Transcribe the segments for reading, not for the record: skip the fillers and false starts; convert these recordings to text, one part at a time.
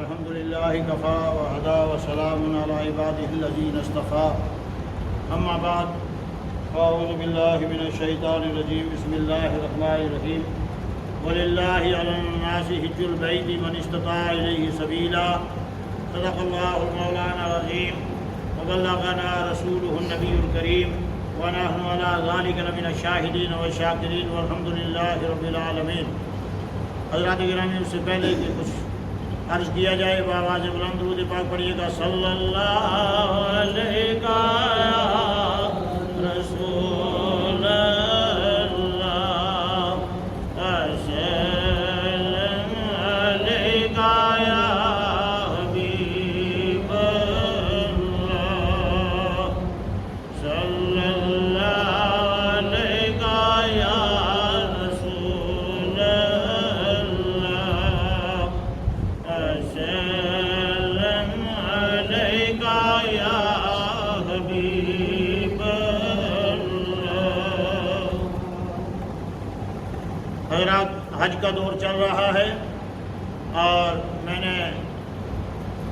الحمد لله كفى وهدى وسلام على عباده الذين اصطفى أما بعد فأعوذ بالله من الشيطان الرجيم بسم الله الرحمن الرحيم ولله على الناس حج البيت من استطاع إليه سبيلا صدق الله مولانا العظيم وبلغنا رسوله النبي الكريم ونحن على ذلك لمن الشاهدين والشاكرين والحمد لله رب العالمین۔ حضرات گرامی، اس سے پہلے کہ کچھ عرض کیا جائے بآواز بلند درود پاک پڑھیے گا۔ صلی اللہ علیہ رسول اللہ وسلم علیہ یا حبیب اللہ، صلی اللہ علیہ یا رسول اللہ وسلم علیہ یا حبیب اللہ۔ حضرات، حج کا دور چل رہا ہے اور میں نے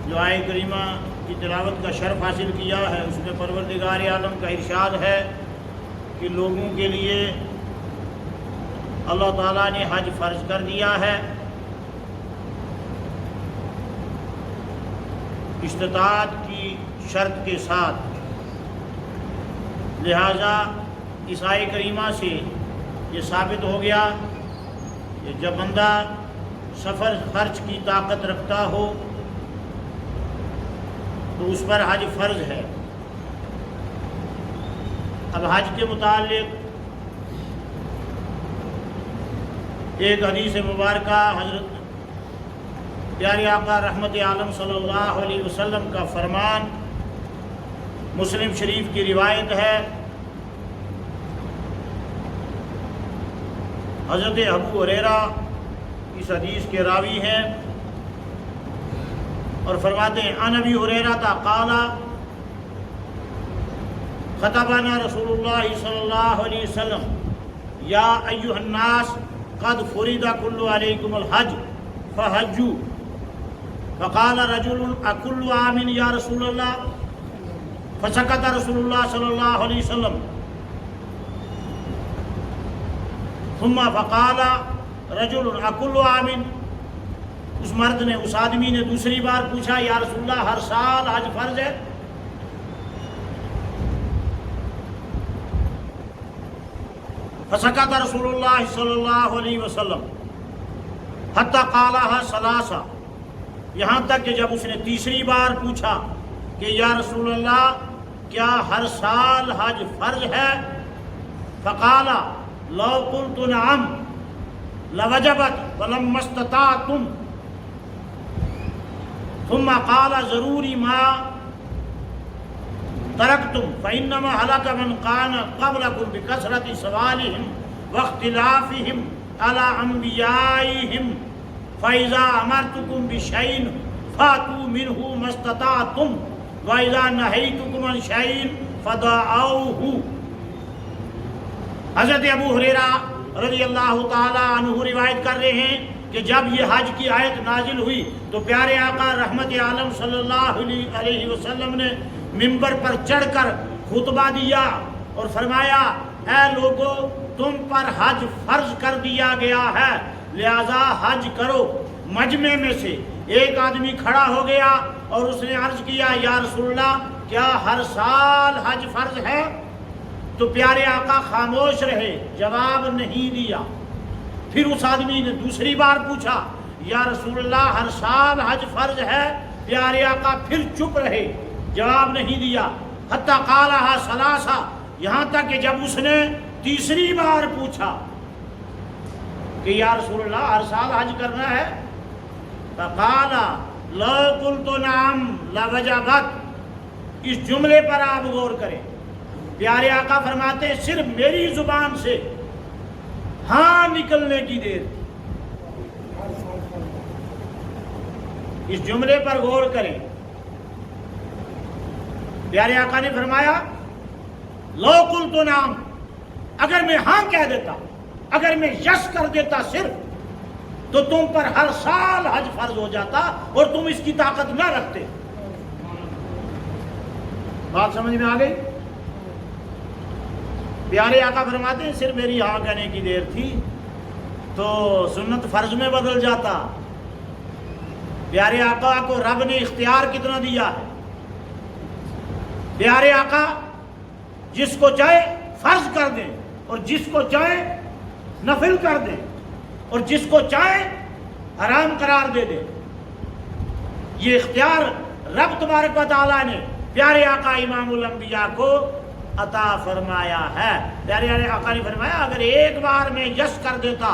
جو آیہ کریمہ کی تلاوت کا شرف حاصل کیا ہے، اس میں پروردگار عالم کا ارشاد ہے کہ لوگوں کے لیے اللہ تعالیٰ نے حج فرض کر دیا ہے، استطاعت کی شرط کے ساتھ۔ لہٰذا اس آیہ کریمہ سے یہ ثابت ہو گیا کہ جب بندہ سفر خرچ کی طاقت رکھتا ہو تو اس پر حج فرض ہے۔ اب حج کے متعلق ایک حدیث مبارکہ حضرت پیارے آقا رحمت عالم صلی اللہ علیہ وسلم کا فرمان مسلم شریف کی روایت ہے۔ حضرت ابو ہریرہ اس حدیث کے راوی ہیں اور فرماتے ہیں عن ابی ہریرہ قال خطبنا رسول اللہ صلی اللہ علیہ وسلم یا ایھا الناس قد فرض کل علیکم الحج فحجوا فقال رجل اکل عام یا رسول اللہ فسکت رسول اللہ صلی اللہ علیہ وسلم ثم فقال رجل اکل عام، اس مرد نے، اس آدمی نے دوسری بار پوچھا یا رسول اللہ ہر سال حج فرض ہے؟ فسکت رسول اللہ صلی اللہ علیہ وسلم حتی قالها ثلاثا، یہاں تک کہ جب اس نے تیسری بار پوچھا کہ یا رسول اللہ کیا ہر سال حج فرض ہے؟ فقال لو قلت نعم لوجبت ولما استطعتم، ثم قال ضروری ما ترکتم فإنما هلك من كان قبلكم بكثرة سؤالهم واختلافهم على أنبيائهم فإذا أمرتكم بشيء فأتوا منه ما استطعتم وإذا نهيتكم عن شيء فدعوه۔ حضرت ابو ہریرہ رضی اللہ تعالی عنہ روایت کر رہے ہیں کہ جب یہ حج کی آیت نازل ہوئی تو پیارے آقا رحمت عالم صلی اللہ علیہ وسلم نے منبر پر چڑھ کر خطبہ دیا اور فرمایا اے لوگو، تم پر حج فرض کر دیا گیا ہے، لہذا حج کرو۔ مجمع میں سے ایک آدمی کھڑا ہو گیا اور اس نے عرض کیا یا رسول اللہ کیا ہر سال حج فرض ہے؟ تو پیارے آقا خاموش رہے، جواب نہیں دیا۔ پھر اس آدمی نے دوسری بار پوچھا یا رسول اللہ ہر سال حج فرض ہے؟ پیارے آقا پھر چپ رہے، جواب نہیں دیا۔ حتی قالها ثلاثا، یہاں تک کہ جب اس نے تیسری بار پوچھا کہ یا رسول اللہ ہر سال حج کرنا ہے؟ فقال لو قلت نعم لوجبت، اس جملے پر آپ غور کریں۔ پیارے آقا فرماتے ہیں صرف میری زبان سے ہاں نکلنے کی دیر، اس جملے پر غور کریں۔ پیارے آقا نے فرمایا لو قلت نعم، اگر میں ہاں کہہ دیتا، اگر میں یس کر دیتا صرف تو تم پر ہر سال حج فرض ہو جاتا اور تم اس کی طاقت نہ رکھتے۔ بات سمجھ میں آ گئی؟ پیارے آقا فرماتے ہیں صرف میری ہاں کہنے کی دیر تھی تو سنت فرض میں بدل جاتا۔ پیارے آقا کو رب نے اختیار کتنا دیا ہے؟ پیارے آقا جس کو چاہے فرض کر دیں اور جس کو چاہے نفل کر دیں اور جس کو چاہے حرام قرار دے دیں۔ یہ اختیار رب تبارک و تعالیٰ نے پیارے آقا امام الانبیاء کو عطا فرمایا ہے۔ پیارے آقا نے فرمایا اگر ایک بار میں یس کر دیتا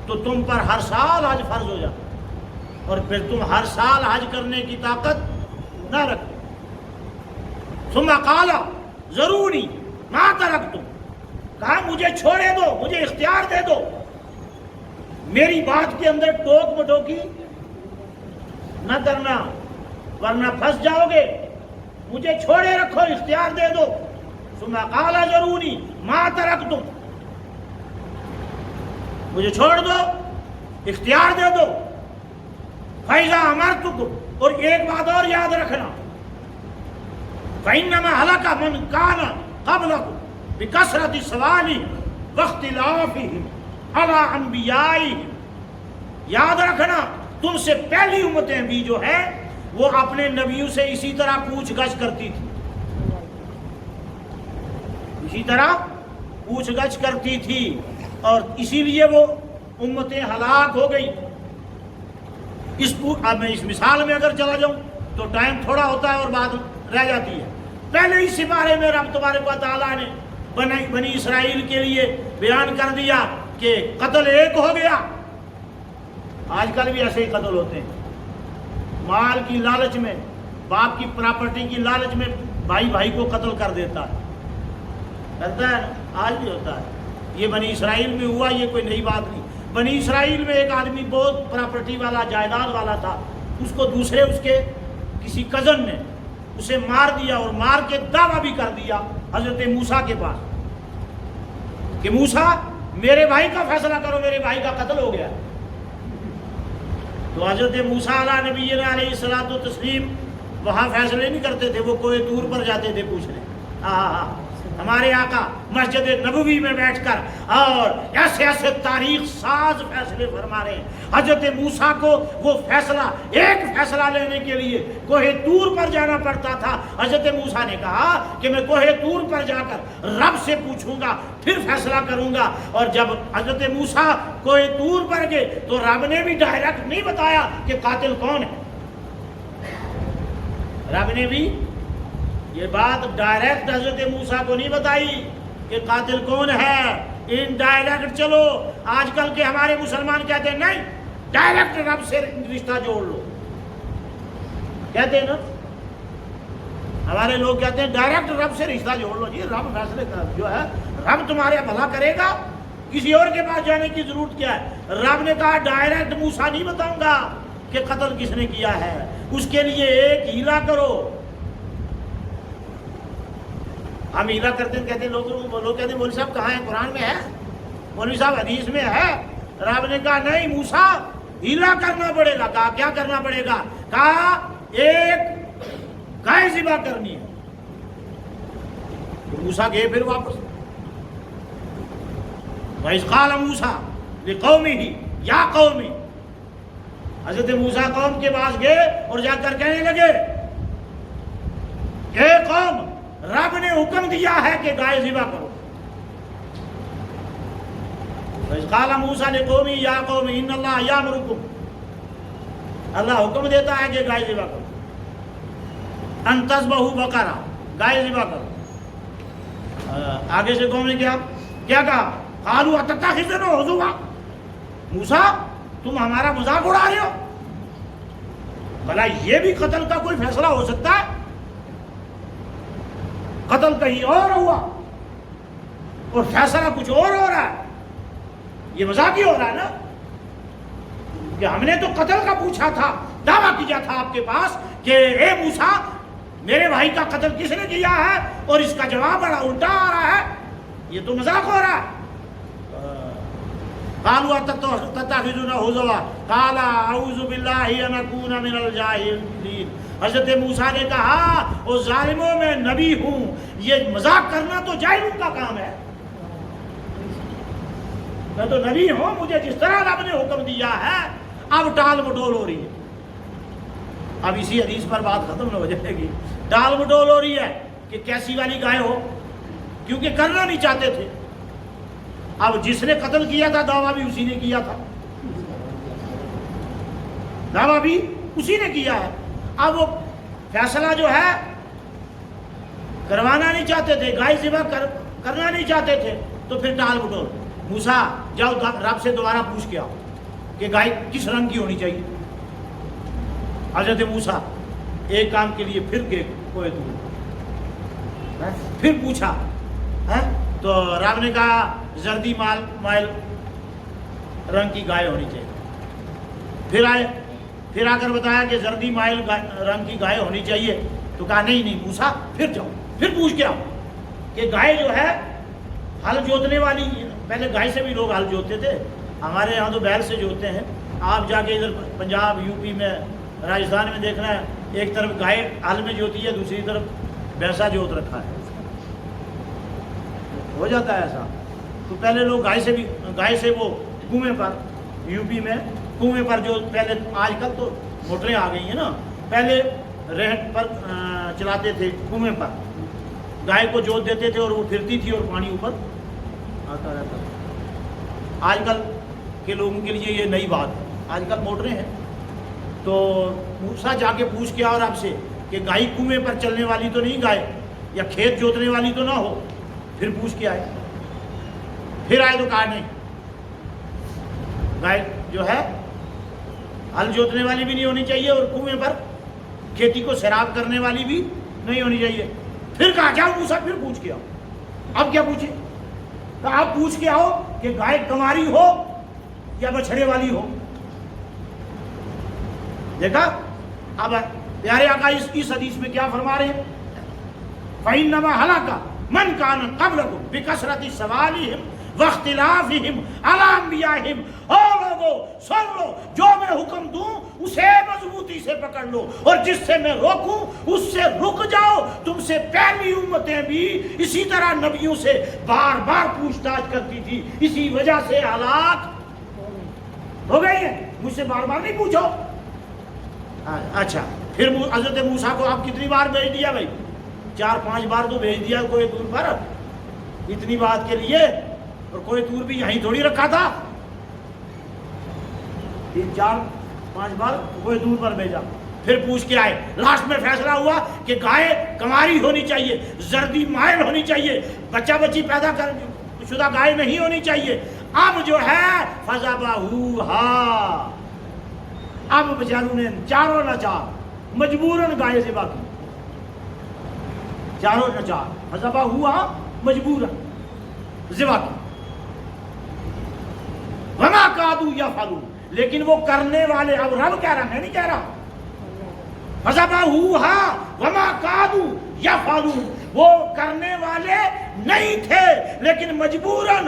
تو تم پر ہر سال حج فرض ہو جاتا اور پھر تم ہر سال حج کرنے کی طاقت نہ رکھتے۔ ثم قال ضروری ما ترکتم، کہا مجھے چھوڑے دو، مجھے اختیار دے دو، میری بات کے اندر ٹوک مٹوکی نہ کرنا ورنہ پھنس جاؤ گے، مجھے چھوڑے رکھو، اختیار دے دو۔ ثم قال ضروری ما ترکتم، مجھے چھوڑ دو، اختیار دے دو۔ فَإِذَا أَمَرْتُكُمْ، اور ایک بات اور یاد رکھنا، فَإِنَّمَا هَلَكَ مَنْ كَانَ قَبْلَكُمْ بِكَثْرَةِ سُؤَالِهِمْ وَاخْتِلَافِهِمْ عَلَىٰ أَنْبِيَائِهِمْ، یاد رکھنا تم سے پہلی امتیں بھی جو ہے وہ اپنے نبیوں سے اسی طرح پوچھ گچھ کرتی تھی، اسی طرح پوچھ گچھ کرتی تھی اور اسی لیے وہ امتیں ہلاک ہو گئی۔ اب میں اس مثال میں اگر چلا جاؤں تو ٹائم تھوڑا ہوتا ہے اور بات رہ جاتی ہے۔ پہلے ہی سپارے میں رب تبارک و تعالیٰ نے بنی اسرائیل کے لیے بیان کر دیا کہ قتل ایک ہو گیا۔ آج کل بھی ایسے ہی قتل ہوتے ہیں، مال کی لالچ میں، باپ کی پراپرٹی کی لالچ میں بھائی بھائی کو قتل کر دیتا ہے، کرتا ہے، آج بھی ہوتا ہے۔ یہ بنی اسرائیل میں ہوا، یہ کوئی نئی بات نہیں۔ بنی اسرائیل میں ایک آدمی بہت پراپرٹی والا، جائیداد والا تھا، اس کو دوسرے اس کے کسی کزن نے اسے مار دیا اور مار کے دعویٰ بھی کر دیا حضرت موسیٰ کے پاس کہ موسیٰ میرے بھائی کا فیصلہ کرو، میرے بھائی کا قتل ہو گیا۔ تو حضرت موسیٰ علیہ نبینا علیہ الصلوۃ والتسلیم وہاں فیصلے نہیں کرتے تھے، وہ کوہ طور پر جاتے تھے پوچھنے۔ ہمارے آقا مسجد نبوی میں بیٹھ کر اور ایسے ایسے تاریخ ساز فیصلے فرما رہے ہیں۔ حضرت موسیٰ کو وہ فیصلہ، ایک فیصلہ لینے کے لیے کوہ طور پر جانا پڑتا تھا۔ حضرت موسیٰ نے کہا کہ میں کوہ طور پر جا کر رب سے پوچھوں گا، پھر فیصلہ کروں گا۔ اور جب حضرت موسیٰ کوہ طور پر گئے تو رب نے بھی ڈائریکٹ نہیں بتایا کہ قاتل کون ہے، رب نے بھی یہ بات ڈائریکٹ حضرت موسیٰ کو نہیں بتائی کہ قاتل کون ہے، انڈائریکٹ۔ چلو آج کل کے ہمارے مسلمان کہتے ہیں نہیں، ڈائریکٹ رب سے رشتہ جوڑ لو، کہتے ہیں نا، ہمارے لوگ کہتے ہیں ڈائریکٹ رب سے رشتہ جوڑ لو۔ جی رب فیصلے کر جو ہے، رب تمہارے بھلا کرے گا، کسی اور کے پاس جانے کی ضرورت کیا ہے؟ رب نے کہا ڈائریکٹ موسیٰ نہیں بتاؤں گا کہ قتل کس نے کیا ہے، اس کے لیے ایک ہیلا کرو۔ ہم ہیلا کرتے ہیں، کہتے ہیں لوگ کہتے ہیں مولوی صاحب کہاں ہے، قرآن میں ہے، مولوی صاحب حدیث میں ہے۔ رب نے کہا نہیں موسیٰ ہیلا کرنا پڑے گا۔ کہا کیا کرنا پڑے گا؟ کہا ایک گائے ذبح کرنی ہے۔ تو موسیٰ گئے پھر واپس۔ وَإِذْ قَالَ مُوسَىٰ لِقَوْمِهِ یا قومی، حضرت موسیٰ قوم کے پاس گئے اور جا کر کہنے لگے اے قوم، رب نے حکم دیا ہے کہ گائے ذبح کرو۔ وَإِذْ قَالَ مُوسَىٰ لِقَوْمِهِ یا قوم إِنَّ اللَّهَ يَأْمُرُكُمْ، اللہ حکم دیتا ہے کہ گائے ذبح کرو، أَن تَذْبَحُوا بَقَرَةً، گائے ذبح کرو۔ آگے سے قوم نے کیا کہا؟ قَالُوا أَتَتَّخِذُنَا هُزُوًا، موسیٰ تم ہمارا مذاق اڑا رہے ہو، بھلا یہ بھی قتل کا کوئی فیصلہ ہو سکتا ہے؟ قتل کہیں اور ہوا اور فیصلہ کچھ اور ہو رہا ہے، یہ مذاق ہی ہو رہا ہے نا، کہ ہم نے تو قتل کا پوچھا تھا، دعویٰ کیا تھا آپ کے پاس کہ اے موسیٰ میرے بھائی کا قتل کس نے کیا ہے، اور اس کا جواب بڑا الٹا آ رہا ہے، یہ تو مذاق ہو رہا ہے۔ قالوا تتخذنا ہزوا قال اعوذ باللہ ان اکون من الجاہلین. حضرت موسیٰ نے کہا او ظالموں میں نبی ہوں، یہ مذاق کرنا تو جاہلوں کا کام ہے. میں تو نبی ہوں، مجھے جس طرح رب نے حکم دیا ہے. اب ٹال مٹول ہو رہی ہے. اب اسی حدیث پر بات ختم نہ ہو جائے گی. ٹال مٹول ہو رہی ہے کہ کیسی والی گائے ہو، کیونکہ کرنا نہیں چاہتے تھے. اب جس نے قتل کیا تھا دعویٰ بھی اسی نے کیا تھا، دعویٰ بھی اسی نے کیا ہے. اب وہ فیصلہ جو ہے کروانا نہیں چاہتے تھے، گائے ذبح کرنا نہیں چاہتے تھے، تو پھر ٹال مٹول. موسیٰ جاؤ رب سے دوبارہ پوچھ کے آؤ کہ گائے کس رنگ کی ہونی چاہیے. حضرت موسیٰ ایک کام کے لیے پھر گئے کوہ طور، پھر پوچھا تو رب نے کہا زردی مائل رنگ کی گائے ہونی چاہیے. پھر آئے، پھر آ کر بتایا کہ زردی مائل رنگ کی گائے ہونی چاہیے. تو کہا نہیں موسیٰ پھر جاؤ پھر پوچھ کے آؤ کہ گائے جو ہے ہل جوتنے والی. پہلے گائے سے بھی لوگ ہل جوتتے تھے، ہمارے یہاں تو بیل سے جوتتے ہیں. آپ جا کے ادھر پنجاب یو پی میں راجستھان میں دیکھنا ہے، ایک طرف گائے ہل میں جوتی ہے، دوسری طرف بھینسا جوت رکھا ہے. ہو جاتا ہے ایسا. تو پہلے لوگ گائے سے وہ کنویں پر، یو پی میں کنویں پر جو پہلے، آج کل تو موٹریں آ گئی ہیں نا، پہلے رہٹ پر چلاتے تھے، کنویں پر گائے کو جوت دیتے تھے اور وہ پھرتی تھی اور پانی اوپر آتا رہتا تھا. آج کل کے لوگوں کے لیے یہ نئی بات ہے، آج کل موٹریں ہیں. تو موسیٰ جا کے پوچھ کے اور آپ سے کہ گائے کنویں پر چلنے والی تو نہیں گائے، یا کھیت جوتنے والی تو نہ ہو. پھر پوچھ کے آئے، پھر آئے تو کہا نہیں، گائے جو ہے ہل جوتنے والی بھی نہیں ہونی چاہیے اور کنویں پر کھیتی کو سیراب کرنے والی بھی نہیں ہونی چاہیے. پھر کہا جاؤ موسیٰ پھر پوچھ کے آؤ. اب کیا پوچھے؟ تو آپ پوچھ کے آؤ کہ گائے کنواری ہو یا بچھڑے والی ہو. دیکھا اب پیارے آقا اس حدیث میں کیا فرما رہے ہیں؟ فَإِنَّمَا هَلَكَ مَنْ كَانَ قَبْلَكُمْ بِكَثْرَةِ سَوَالِهِمْ وَاخْتِلَافِهِمْ عَلَىٰ أَنْبِيَائِهِمْ. او لوگو سن لو، جو میں حکم دوں اسے مضبوطی سے پکڑ لو، اور جس سے میں روکوں اس سے رک جاؤ. تم سے پہلی امتیں بھی اسی طرح نبیوں سے بار بار پوچھ تاچھ کرتی تھی، اسی وجہ سے ہلاک ہو گئی ہیں. مجھ سے بار بار نہیں پوچھو. اچھا پھر حضرت موسیٰ کو آپ کتنی بار بھیج دیا بھائی؟ 4-5 بار تو بھیج دیا کوہ طور پر اتنی بات کے لیے. اور کوہ طور بھی یہیں تھوڑی رکھا تھا، 3-4-5 بار کوہ طور پر بھیجا. پھر پوچھ کے آئے. لاسٹ میں فیصلہ ہوا کہ گائے کنواری ہونی چاہیے، زردی مائل ہونی چاہیے، بچہ بچی پیدا کر شدہ گائے نہیں ہونی چاہیے. اب جو ہے فَذَبَحُوهَا، اب بیچاروں نے چاروں ناچار مجبوراً گائے ذبح کی. چاروں ناچار فَذَبَحُوهَا مجبوراً ذبح کی. وَمَا كَادُوا يَفْعَلُونَ، لیکن وہ کرنے والے، اب رب کہہ رہا، میں نہیں کہہ رہا. فَذَبَحُوهَا وَمَا كَادُوا يَفْعَلُونَ، وہ کرنے والے نہیں تھے لیکن مجبوراً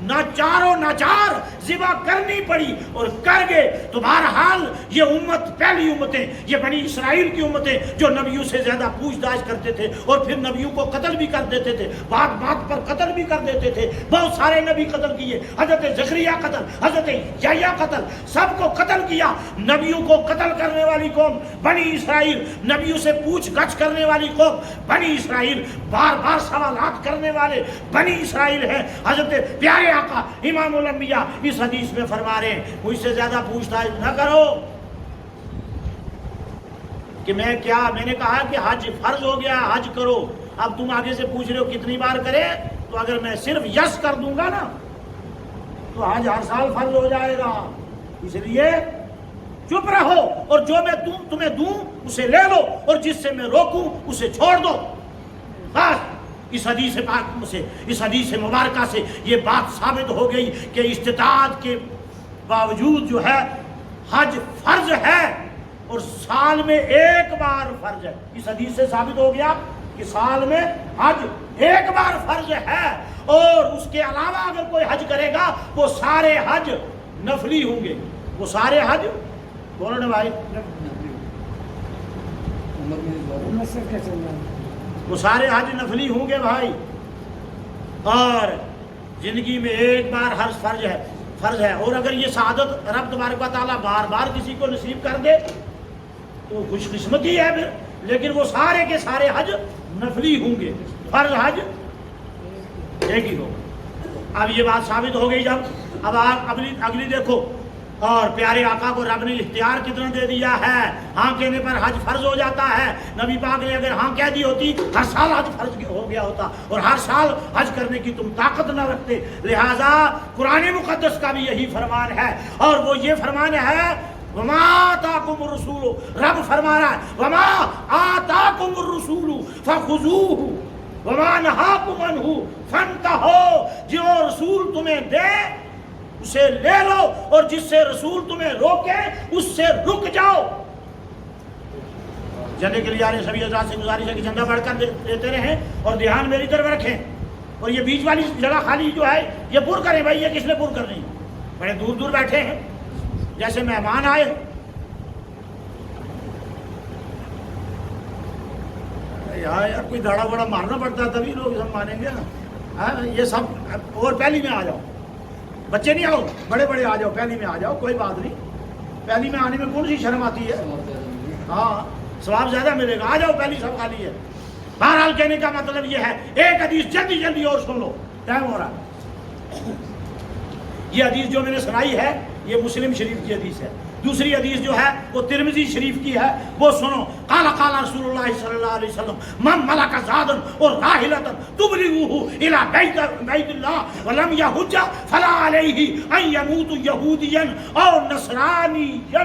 ناچاروں ناچار ذبح کرنی پڑی اور کر گئے. تو بہرحال یہ امت، پہلی امتیں، یہ بنی اسرائیل کی امتیں جو نبیوں سے زیادہ پوچھ تاچھ کرتے تھے اور پھر نبیوں کو قتل بھی کر دیتے تھے، بات بات پر قتل بھی کر دیتے تھے. بہت سارے نبی قتل کیے، حضرت زکریا قتل، حضرت یحییٰ قتل، سب کو قتل کیا. نبیوں کو قتل کرنے والی قوم بنی اسرائیل، نبیوں سے پوچھ گچھ کرنے والی قوم بنی اسرائیل، بار بار سوالات کرنے والے بنی اسرائیل ہیں. حضرت پیارے آقا امام الانبیاء اس حدیث میں فرما رہے ہیں مجھ سے زیادہ پوچھ تاچھ نہ کرو کہ میں کیا، میں نے کہا کہ حج فرض ہو گیا، حج کرو. اب تم آگے سے پوچھ رہے ہو کتنی بار کرے، تو اگر میں صرف یس کر دوں گا نا تو حج ہر سال فرض ہو جائے گا. اس لیے چپ رہو اور جو میں تمہیں دوں اسے لے لو اور جس سے میں روکوں اسے چھوڑ دو. بس اس حدیث پاک سے، اس حدیث مبارکہ سے یہ بات ثابت ہو گئی کہ استطاعت کے باوجود جو ہے حج فرض ہے اور سال میں ایک بار فرض ہے. اس حدیث سے ثابت ہو گیا کہ سال میں حج ایک بار فرض ہے، اور اس کے علاوہ اگر کوئی حج کرے گا وہ سارے حج نفلی ہوں گے. وہ سارے حج، بولو نا بھائی، وہ سارے حج نفلی ہوں گے بھائی. اور زندگی میں ایک بار حج فرض ہے. اور اگر یہ سعادت رب تبارک و تعالیٰ بار بار کسی کو نصیب کر دے تو خوش قسمتی ہے پھر. لیکن وہ سارے کے سارے حج نفلی ہوں گے، فرض حج ایک ہی ہوگا. اب یہ بات ثابت ہو گئی. جب اب آپ اگلی دیکھو، اور پیارے آقا کو رب نے اختیار کتنا دے دیا ہے، ہاں کہنے پر حج فرض ہو جاتا ہے. نبی پاک نے اگر ہاں کہہ دی ہوتی ہر سال حج فرض ہو گیا ہوتا، اور ہر سال حج کرنے کی تم طاقت نہ رکھتے. لہذا قرآن مقدس کا بھی یہی فرمان ہے، اور وہ یہ فرمان ہے وما آتاکم الرسول، رب فرما رہا ہے وما آتاکم الرسول فخذوہ وما نہاکم عنہ فانتہوا. جو رسول تمہیں دے اسے لے لو، اور جس سے رسول تمہیں روکے اس سے رک جاؤ. جانے کے لیے سبھی حضرات سے گزارش ہے کہ جھنڈا بڑھ کر دیتے رہیں اور دھیان میری طرف رکھیں. اور یہ بیچ والی جگہ خالی جو ہے یہ پر کریں بھائی. یہ کس نے پر کرنی؟ بڑے دور دور بیٹھے ہیں جیسے مہمان آئے. یار کوئی دھاڑا بڑا مارنا پڑتا تبھی لوگ سب مانیں گے نا. یہ سب اور پہلی میں آ جاؤ، بچے نہیں آؤ، بڑے بڑے آ جاؤ، پہلی میں آ جاؤ، کوئی بات نہیں. پہلی میں آنے میں کون سی شرم آتی ہے؟ ہاں ثواب زیادہ ملے گا. آ جاؤ، پہلی سب خالی ہے. بہرحال کہنے کا مطلب یہ ہے، ایک حدیث جلدی جلدی اور سن لو، ٹائم ہو رہا ہے. یہ حدیث جو میں نے سنائی ہے یہ مسلم شریف کی حدیث ہے. دوسری حدیث جو ہے وہ ترمذی شریف کی ہے، وہ سنو. قال رسول اللہ صلی اللہ علیہ وسلم من ملک زادا اور راحلۃ تبلغه الى بیت اللہ ولم یحج فلا علیہ ان یموت یہودیا او نصرانیا.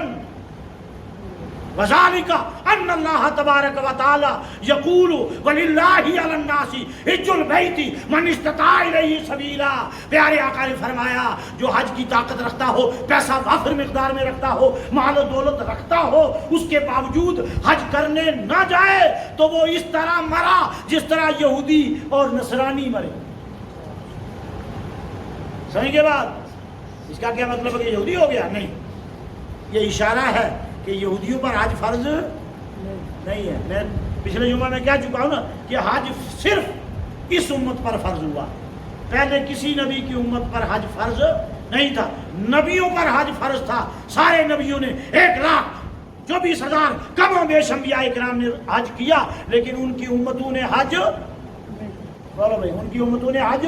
وذالک ان اللہ تبارک و تعالی یقول وللہ علی الناس حج البیت من استطاع الیہ سبیلا. پیارے آقا نے فرمایا جو حج کی طاقت رکھتا ہو، پیسہ وافر مقدار میں رکھتا ہو، مال و دولت رکھتا ہو، اس کے باوجود حج کرنے نہ جائے تو وہ اس طرح مرا جس طرح یہودی اور نصرانی مرے. سمجھ گئے بات؟ اس کا کیا مطلب ہے کہ یہودی ہو گیا؟ نہیں، یہ اشارہ ہے کہ یہودیوں پر حج فرض نہیں ہے. میں پچھلے جمعہ میں کہہ چکا ہوں نا کہ حج صرف اس امت پر فرض ہوا. پہلے کسی نبی کی امت پر حج فرض نہیں تھا. نبیوں پر حج فرض تھا. سارے نبیوں نے 1,24,000 کم و بیش انبیاء کرام نے حج کیا، لیکن ان کی امتوں نے حج، بولو بھائی، ان کی امتوں نے حج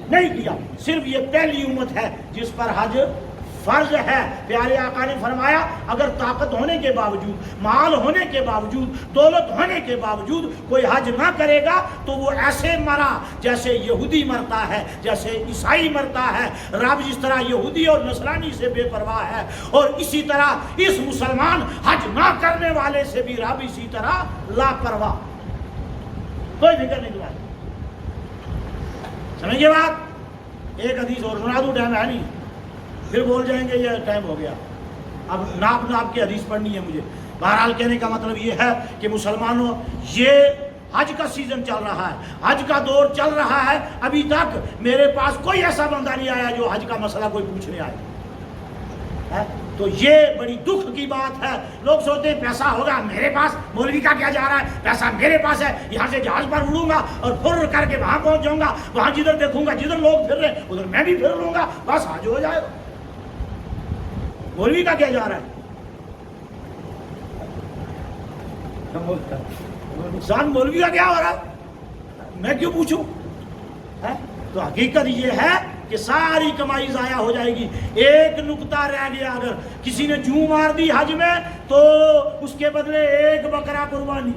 نہیں کیا. صرف یہ پہلی امت ہے جس پر حج فرض ہے. پیارے آقا نے فرمایا اگر طاقت ہونے کے باوجود، مال ہونے کے باوجود، دولت ہونے کے باوجود کوئی حج نہ کرے گا تو وہ ایسے مرا جیسے یہودی مرتا ہے، جیسے عیسائی مرتا ہے. رب جس طرح یہودی اور نصرانی سے بے پرواہ ہے، اور اسی طرح اس مسلمان حج نہ کرنے والے سے بھی رب اسی طرح لاپرواہ. کوئی فکر نہیں دلائی. سمجھے بات؟ ایک حدیث اور سنا دوں، ٹائم ہے نہیں، پھر بول جائیں گے یہ ٹائم ہو گیا. اب ناپ کی حدیث پڑھنی ہے مجھے. بہرحال کہنے کا مطلب یہ ہے کہ مسلمانوں، یہ حج کا سیزن چل رہا ہے، حج کا دور چل رہا ہے. ابھی تک میرے پاس کوئی ایسا بندہ نہیں آیا جو حج کا مسئلہ کوئی پوچھنے آئے. تو یہ بڑی دکھ کی بات ہے. لوگ سوچتے ہیں پیسہ ہوگا میرے پاس، مولوی کا کیا جا رہا ہے، پیسہ میرے پاس ہے، یہاں سے جہاز پر اڑوں گا اور پھر کر کے وہاں پہنچ جاؤں گا، وہاں جدھر دیکھوں گا جدھر لوگ پھر رہے ادھر میں بھی پھر لوں گا، بس حج ہو جائے گا. مولوی کا کیا جا رہا ہے؟ نقصان مولوی کا کیا ہو رہا ہے؟ میں کیوں پوچھوں؟ تو حقیقت یہ ہے کہ ساری کمائی ضائع ہو جائے گی. ایک نقطہ رہ گیا، اگر کسی نے جوں مار دی حج میں تو اس کے بدلے 1 بکرا قربانی.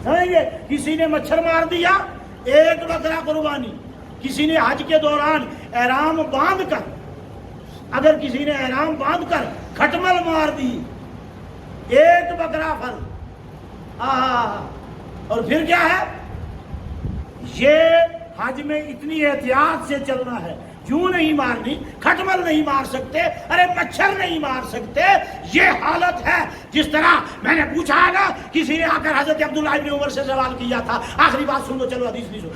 سمجھ گے؟ کسی نے مچھر مار دیا 1 بکرا قربانی. کسی نے حج کے دوران احرام باندھ کر، اگر کسی نے احرام باندھ کر کھٹمل مار دی 1 بکرا فرض. اور پھر کیا ہے؟ یہ حج میں اتنی احتیاط سے چلنا ہے. جوں نہیں مارنی، کھٹمل نہیں مار سکتے، ارے مچھر نہیں مار سکتے. یہ حالت ہے. جس طرح میں نے پوچھا ہے نا، کسی نے آ کر حضرت عبداللہ ابن عمر سے سوال کیا تھا. آخری بات سن لو، چلو حدیث نہیں سن.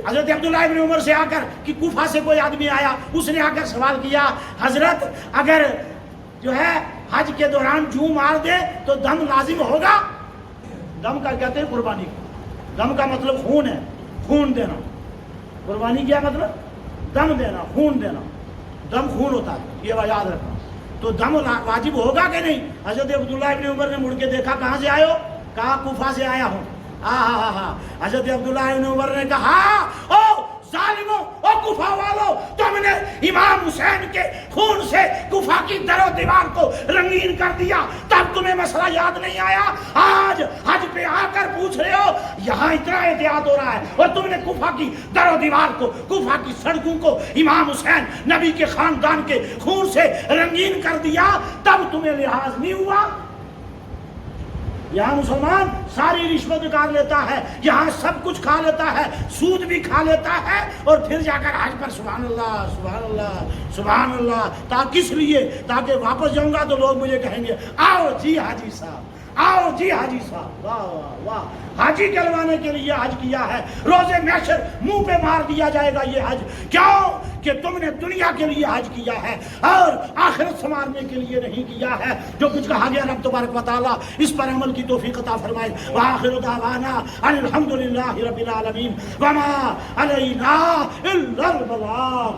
حضرت عبداللہ ابن عمر سے آ کر کہ کوفہ سے کوئی آدمی آیا، اس نے آ کر سوال کیا، حضرت اگر جو ہے حج کے دوران جوں مار دے تو دم لازم ہوگا؟ دم کا کہتے ہیں قربانی. دم کا مطلب خون ہے، خون دینا. قربانی کیا مطلب؟ دم دینا، خون دینا. دم خون ہوتا ہے، یہ یاد رکھنا. تو دم واجب ہوگا کہ نہیں؟ حضرت عبداللہ ابن عمر نے مڑ کے دیکھا، کہاں سے آئے ہو؟ کہا کوفہ سے آیا ہوں. حضرت عبداللہ ابن عمر نے کہا، او ظالموں، او کوفہ والو، تم نے امام حسین کے خون سے کوفہ کی در و دیوار کو رنگین کر دیا، تب تمہیں مسئلہ یاد نہیں آیا؟ آج حج پہ آ کر پوچھ رہے ہو، یہاں اتنا احتیاط ہو رہا ہے اور تم نے کوفہ کی در و دیوار کو، کوفہ کی سڑکوں کو امام حسین نبی کے خاندان کے خون سے رنگین کر دیا، تب تمہیں لحاظ نہیں ہوا؟ یہاں مسلمان ساری رشوت کر لیتا ہے، یہاں سب کچھ کھا لیتا ہے، سود بھی کھا لیتا ہے، اور پھر جا کر حج پر سبحان اللہ سبحان اللہ سبحان اللہ. کس لیے؟ تاکہ واپس جاؤں گا تو لوگ مجھے کہیں گے، آؤ جی حاجی صاحب، آؤ جی حاجی صاحب، واہ واہ واہ، حاجی کہلوانے کے لیے حج کیا ہے. روزے محشر منہ پہ مار دیا جائے گا یہ حج. کیوں؟ کہ تم نے دنیا کے لیے حج کیا ہے اور آخرت سنوارنے کے لیے نہیں کیا ہے. جو کچھ کہا گیا رب تبارک و تعالیٰ اس پر عمل کی توفیق عطا فرمائے. وآخر دعوانا ان الحمد للہ رب العالمین وما علینا الا البلاغ.